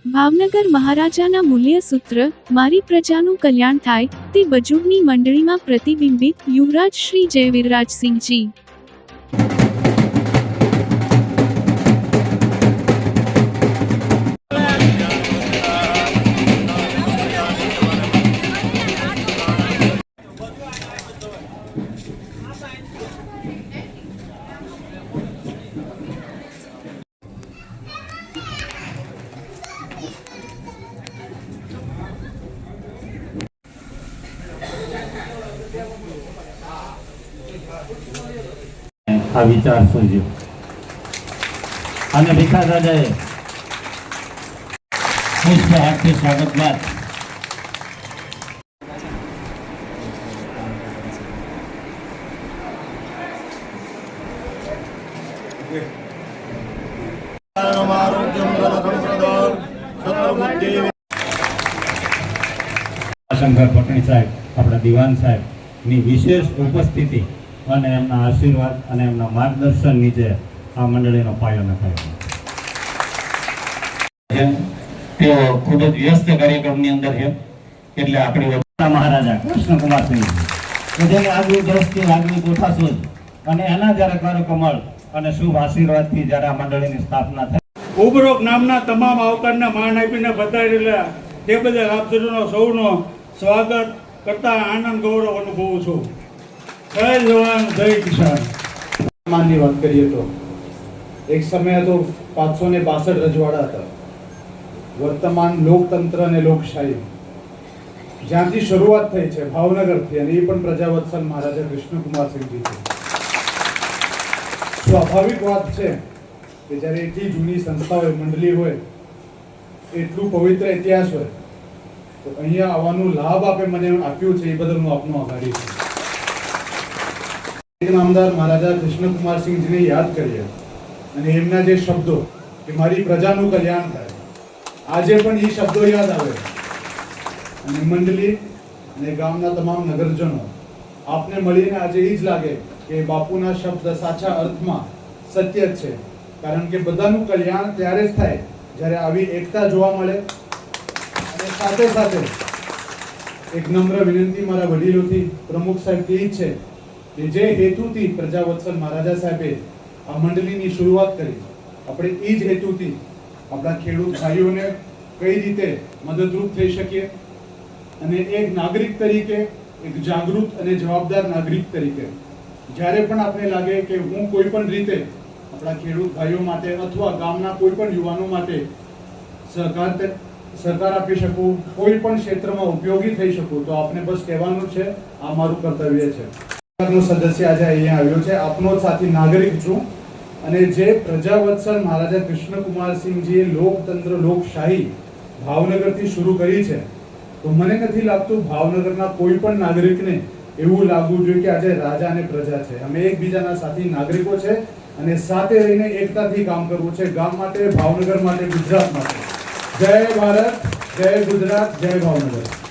ભાવનગર મહારાજાના મૂલ્ય સૂત્ર મારી પ્રજાનું કલ્યાણ થાય તે બજુગની મંડળીમાં પ્રતિબિંબિત યુવરાજ શ્રી જયવીરરાજસિંહજી। આ વિચાર સૂઝ્યો અને ભીખા રાજાએ પુષ્પ હાથથી સ્વાગત બાદ શંકર પટણી સાહેબ આપણા દિવાન સાહેબ ની વિશેષ ઉપસ્થિતિ અને એમના આશીર્વાદ અને એમના માર્ગદર્શન નીચે આ મંડળીનો પાયો નખાયો। તેઓ ખૂબ જ વ્યસ્ત કાર્યક્રમની અંદર છે એટલે આપણી મહારાજા કૃષ્ણકુમારસિંહ જેની આગવી દ્રષ્ટિ આગવી ગોઠાસૂઝ અને એના જ્યારે કરકમળ અને શુભ આશીર્વાદથી જ્યારે આ મંડળીની સ્થાપના થઈ ઉપરોક્ત નામના તમામ આવકારના માન આપીને બતાવેલા તે બદલ આપ સૌનો સ્વાગત કરતા આનંદ ગૌરવ અનુભવું છું। જય જવાન જય કિસાન। માનની વાત કરીએ તો એક સમય હતો 562 રજવાડા હતા। વર્તમાન લોકતંત્ર અને લોકશાહી જ્યાંથી શરૂઆત થઈ છે ભાવનગરથી અને એ પણ પ્રજાવત્સલ મહારાજા કૃષ્ણકુમારસિંહજી છે। સ્વાભાવિક વાત છે કે જ્યારે એટલી જૂની સંસ્થા હોય મંડળી હોય એટલું પવિત્ર ઇતિહાસ હોય તો અહીંયા આવવાનું લાભ આપે મને આપ્યું છે એ બદલ હું આપનો આભારી છું। નામદાર મહારાજા કૃષ્ણકુમારસિંહજીને યાદ કરીએ અને એમના જે શબ્દો કે મારી પ્રજાનું કલ્યાણ થાય આજે પણ એ શબ્દો યાદ આવે અને મંડળી અને ગામના તમામ નગરજનો આપને મળીને આજે એ જ લાગે કે બાપુના શબ્દ સાચા અર્થમાં સત્ય છે। કારણ કે બધાનું કલ્યાણ ત્યારે જ થાય જ્યારે આવી એકતા જોવા મળે અને સાથે સાથે એક નમ્ર વિનંતી મારા વડીલોથી પ્રમુખ સાહેબથી એ જ છે કે જે હેતુથી પ્રજાવત્સલ મહારાજા સાહેબે આ મંડળીની શરૂઆત કરી આપણે એ જ હેતુથી આપણા ખેડૂત ભાઈઓને કઈ રીતે મદદરૂપ થઈ શકીએ અને એક નાગરિક તરીકે એક જાગૃત અને જવાબદાર નાગરિક તરીકે જ્યારે પણ આપણે લાગે કે હું કોઈ પણ રીતે આપણા ખેડૂત ભાઈઓ માટે અથવા ગામના કોઈ પણ યુવાનો માટે સહકાર આપી શકું કોઈ પણ ક્ષેત્રમાં ઉપયોગી થઈ શકું તો આપને બસ કહેવાનું છે આ મારું કર્તવ્ય છે। સદસ્ય આજે અહીંયા આવ્યો છે આપનો સાથી નાગરિક છું અને જે પ્રજાવત્સલ મહારાજા કૃષ્ણકુમારસિંહજીએ લોકતંત્ર લોકશાહી ભાવનગરથી શરૂ કરી છે તો મને નથી લાગતું ભાવનગરના કોઈ પણ નાગરિકને એવું લાગવું જોઈએ કે આજે રાજા અને પ્રજા છે। અમે એકબીજાના સાથી નાગરિકો છે અને સાથે રહીને એકતાથી કામ કરવું છે ગામ માટે ભાવનગર માટે ગુજરાત માટે। જય ભારત, જય ગુજરાત, જય ભાવનગર।